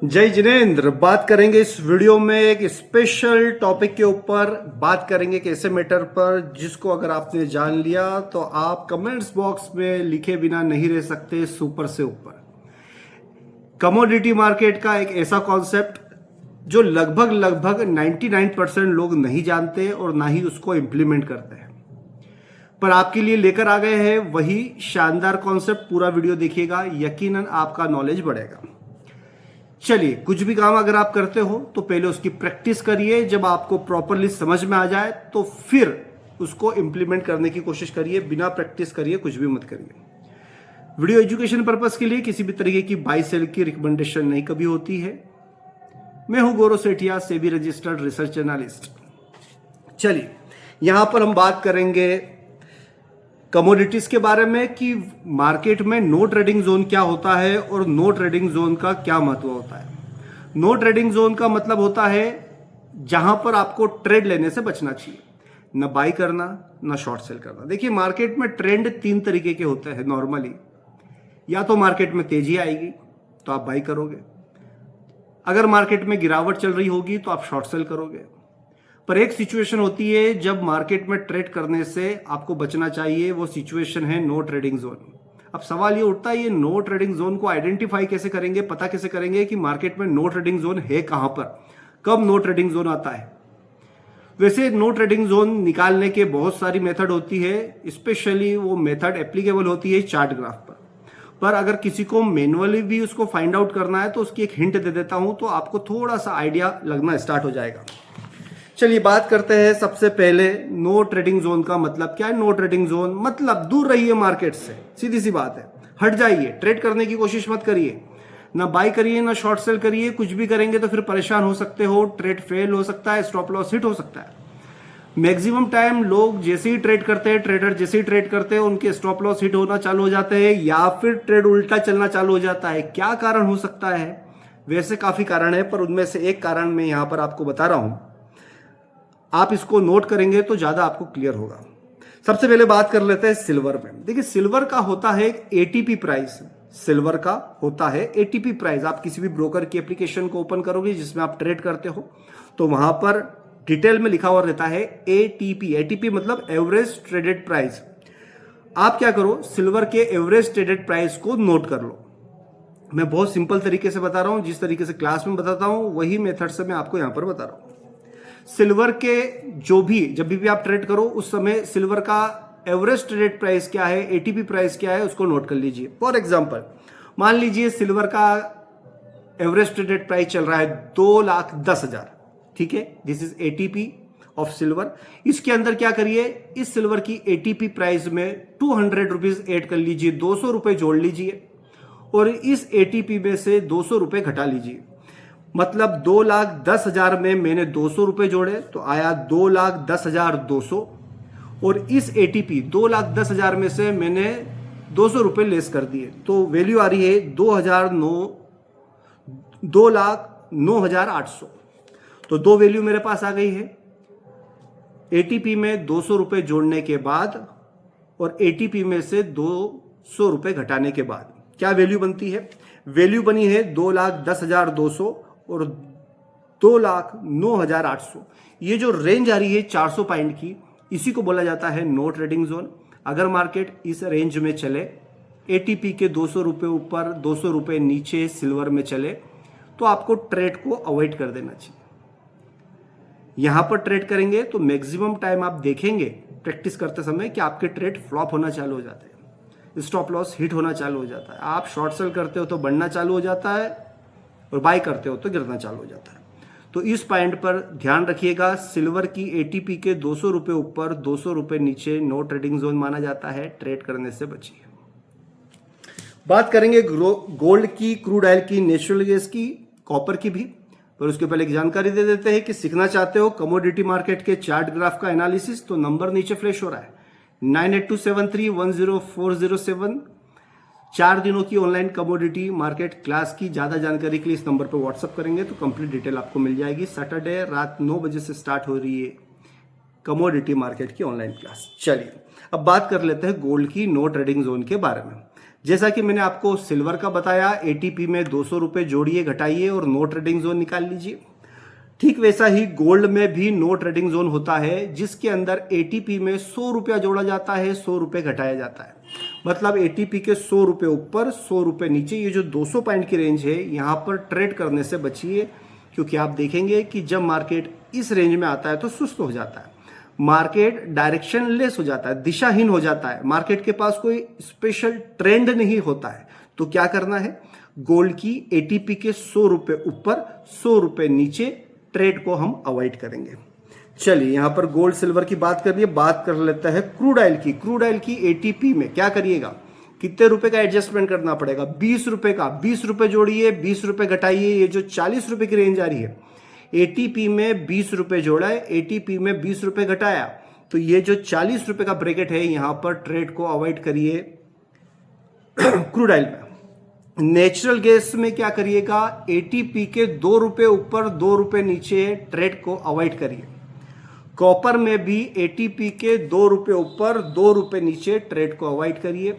जय जिनेंद्र। बात करेंगे इस वीडियो में एक स्पेशल टॉपिक के ऊपर। बात करेंगे एक ऐसे मैटर पर जिसको अगर आपने जान लिया तो आप कमेंट्स बॉक्स में लिखे बिना नहीं रह सकते। सुपर से ऊपर कमोडिटी मार्केट का एक ऐसा कॉन्सेप्ट जो लगभग 99% लोग नहीं जानते और ना ही उसको इम्प्लीमेंट करते हैं, पर आपके लिए लेकर आ गए हैं वही शानदार कॉन्सेप्ट। पूरा वीडियो देखिएगा, यकीनन आपका नॉलेज बढ़ेगा। चलिए, कुछ भी काम अगर आप करते हो तो पहले उसकी प्रैक्टिस करिए। जब आपको प्रॉपरली समझ में आ जाए तो फिर उसको इंप्लीमेंट करने की कोशिश करिए। बिना प्रैक्टिस करिए कुछ भी मत करिए। वीडियो एजुकेशन पर्पस के लिए किसी भी तरीके की बाय सेल की रिकमेंडेशन नहीं कभी होती है। मैं हूं Gaurav Sethia, SEBI registered research analyst. चलिए, यहां पर हम बात करेंगे कमोडिटीज के बारे में कि मार्केट में नो ट्रेडिंग जोन क्या होता है और नो ट्रेडिंग जोन का क्या महत्व होता है। नो ट्रेडिंग जोन का मतलब होता है जहां पर आपको ट्रेड लेने से बचना चाहिए, न बाई करना न शॉर्ट सेल करना। देखिए, मार्केट में ट्रेंड तीन तरीके के होते हैं नॉर्मली। या तो मार्केट में तेजी आएगी तो आप बाई करोगे, अगर मार्केट में गिरावट चल रही होगी तो आप शॉर्ट सेल करोगे। पर एक सिचुएशन होती है जब मार्केट में ट्रेड करने से आपको बचना चाहिए, वो सिचुएशन है नो ट्रेडिंग जोन। अब सवाल ये उठता है, ये नो ट्रेडिंग जोन को आइडेंटिफाई कैसे करेंगे, पता कैसे करेंगे कि मार्केट में नो ट्रेडिंग जोन है कहां पर, कब नो ट्रेडिंग जोन आता है। वैसे नो ट्रेडिंग जोन निकालने के बहुत सारी मेथड होती है, स्पेशली वो मेथड एप्लीकेबल होती है चार्ट ग्राफ पर अगर किसी को मैनुअली भी उसको फाइंड आउट करना है तो उसकी एक हिंट दे देता हूं तो आपको थोड़ा सा आइडिया लगना स्टार्ट हो जाएगा। चलिए, बात करते हैं सबसे पहले नो ट्रेडिंग जोन का मतलब क्या है। नो ट्रेडिंग जोन मतलब दूर रहिए मार्केट से, सीधी सी बात है। हट जाइए, ट्रेड करने की कोशिश मत करिए, ना बाई करिए ना शॉर्ट सेल करिए। कुछ भी करेंगे तो फिर परेशान हो सकते हो, ट्रेड फेल हो सकता है, स्टॉप लॉस हिट हो सकता है। मैक्सिमम टाइम लोग जैसे ही ट्रेड करते हैं, ट्रेडर जैसे ही ट्रेड करते हैं, उनके स्टॉप लॉस हिट होना चालू हो जाते हैं या फिर ट्रेड उल्टा चलना चालू हो जाता है। क्या कारण हो सकता है? वैसे काफी कारण है, पर उनमें से एक कारण मैं यहां पर आपको बता रहा हूं। आप इसको नोट करेंगे तो ज्यादा आपको क्लियर होगा। सबसे पहले बात कर लेते हैं सिल्वर में। देखिए, सिल्वर का होता है एटीपी प्राइस। सिल्वर का होता है एटीपी प्राइस। आप किसी भी ब्रोकर की एप्लीकेशन को ओपन करोगे जिसमें आप ट्रेड करते हो तो वहां पर डिटेल में लिखा हुआ रहता है एटीपी। एटीपी मतलब एवरेज ट्रेडेड प्राइस। आप क्या करो, सिल्वर के एवरेज ट्रेडेड प्राइस को नोट कर लो। मैं बहुत सिंपल तरीके से बता रहा हूं, जिस तरीके से क्लास में बताता हूं वही मेथड से मैं आपको यहां पर बता रहा हूं। सिल्वर के जब भी आप ट्रेड करो उस समय सिल्वर का एवरेज ट्रेडेड प्राइस क्या है, एटीपी प्राइस क्या है, उसको नोट कर लीजिए। फॉर एग्जांपल, मान लीजिए सिल्वर का एवरेज ट्रेडेड प्राइस चल रहा है 2,10,000। ठीक है, this is ATP of silver. इसके अंदर क्या करिए, इस सिल्वर की एटीपी प्राइस में 200 रुपीज एड कर लीजिए, 200 रुपए जोड़ लीजिए और इस एटीपी में से 200 रुपए घटा लीजिए। मतलब 2,10,000 में मैंने 200 रुपए जोड़े तो आया 2,10,200 और इस एटीपी 2,10,000 में से मैंने 200 रुपए लेस कर दिए तो वैल्यू आ रही है 2,09,800। तो दो वैल्यू मेरे पास आ गई है। एटीपी में 200 रुपए जोड़ने के बाद और एटीपी में से 200 रुपए घटाने के बाद क्या वैल्यू बनती है? वैल्यू बनी है 2,10,200 और 2,09,800। ये जो रेंज आ रही है 400 पॉइंट की, इसी को बोला जाता है नो ट्रेडिंग जोन। अगर मार्केट इस रेंज में चले, एटीपी के 200 रुपए ऊपर 200 रुपए नीचे सिल्वर में चले, तो आपको ट्रेड को अवॉइड कर देना चाहिए। यहां पर ट्रेड करेंगे तो मैक्सिमम टाइम आप देखेंगे प्रैक्टिस करते समय कि आपके ट्रेड फ्लॉप होना चालू हो जाते हैं, स्टॉप लॉस हिट होना चालू हो जाता है। आप शॉर्ट सेल करते हो तो बढ़ना चालू हो जाता है और बाय करते हो तो गिरना चालू हो जाता है। तो इस पॉइंट पर ध्यान रखिएगा। सिल्वर की एटीपी के 200 रुपए ऊपर 200 रुपए नीचे नो ट्रेडिंग जोन माना जाता है, ट्रेड करने से बचिए। बात करेंगे गोल्ड की, क्रूड ऑयल की, नेचुरल गैस की, कॉपर की भी। पर उसके पहले एक जानकारी दे देते हैं कि सीखना चाहते हो कमोडिटी मार्केट के चार्ट ग्राफ का एनालिसिस तो नंबर नीचे फ्लैश हो रहा है 9827310407। 4 दिनों की ऑनलाइन कमोडिटी मार्केट क्लास की ज्यादा जानकारी के लिए इस नंबर पर व्हाट्सअप करेंगे तो कंप्लीट डिटेल आपको मिल जाएगी। सैटरडे रात 9 बजे से स्टार्ट हो रही है कमोडिटी मार्केट की ऑनलाइन क्लास। चलिए, अब बात कर लेते हैं गोल्ड की नो ट्रेडिंग जोन के बारे में। जैसा कि मैंने आपको सिल्वर का बताया, एटीपी में 200 रुपये जोड़िए, घटाइए और नो ट्रेडिंग जोन निकाल लीजिए। ठीक वैसा ही गोल्ड में भी नो ट्रेडिंग जोन होता है, जिसके अंदर एटीपी में 100 रुपया जोड़ा जाता है, 100 रुपये घटाया जाता है। मतलब एटीपी के 100 रुपये ऊपर 100 रुपये नीचे, ये जो 200 पॉइंट की रेंज है, यहाँ पर ट्रेड करने से बचिए, क्योंकि आप देखेंगे कि जब मार्केट इस रेंज में आता है तो सुस्त हो जाता है, मार्केट डायरेक्शन लेस हो जाता है, दिशाहीन हो जाता है, मार्केट के पास कोई स्पेशल ट्रेंड नहीं होता है। तो क्या करना है, गोल्ड की एटीपी के 100 रुपये ऊपर 100 रुपये नीचे ट्रेड को हम अवॉइड करेंगे। चलिए यहाँ पर गोल्ड सिल्वर की बात कर लिए, बात कर लेता है क्रूड ऑयल की। क्रूड ऑयल की एटीपी में क्या करिएगा, कितने रुपए का एडजस्टमेंट करना पड़ेगा, 20 रुपए का। 20 रुपए जोड़िए, 20 रुपए घटाइए, ये जो 40 रुपए की रेंज आ रही है, एटीपी में 20 रुपए जोड़ा है, एटीपी में 20 रुपए घटाया, तो ये जो 40 रुपए का ब्रैकेट है, यहां पर ट्रेड को अवॉइड करिए क्रूड ऑयल में। नेचुरल गैस में क्या करिएगा, एटीपी के 2 रुपए ऊपर 2 रुपए नीचे ट्रेड को अवॉइड करिए। कॉपर में भी एटीपी के 2 रुपए ऊपर 2 रुपए नीचे ट्रेड को अवॉइड करिए।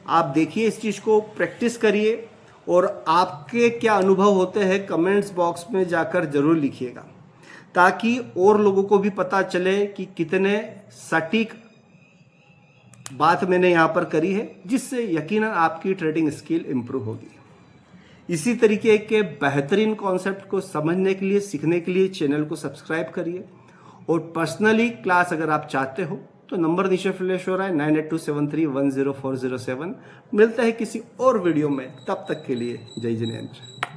आप देखिए, इस चीज को प्रैक्टिस करिए, और आपके क्या अनुभव होते हैं कमेंट्स बॉक्स में जाकर जरूर लिखिएगा, ताकि और लोगों को भी पता चले कि कितने सटीक बात मैंने यहाँ पर करी है, जिससे यकीनन आपकी ट्रेडिंग स्किल इंप्रूव होगी। इसी तरीके के बेहतरीन कॉन्सेप्ट को समझने के लिए, सीखने के लिए चैनल को सब्सक्राइब करिए, और पर्सनली क्लास अगर आप चाहते हो तो नंबर नीचे फ्लैश हो रहा है 9827310407। मिलता है किसी और वीडियो में, तब तक के लिए जय जिनेंद्र।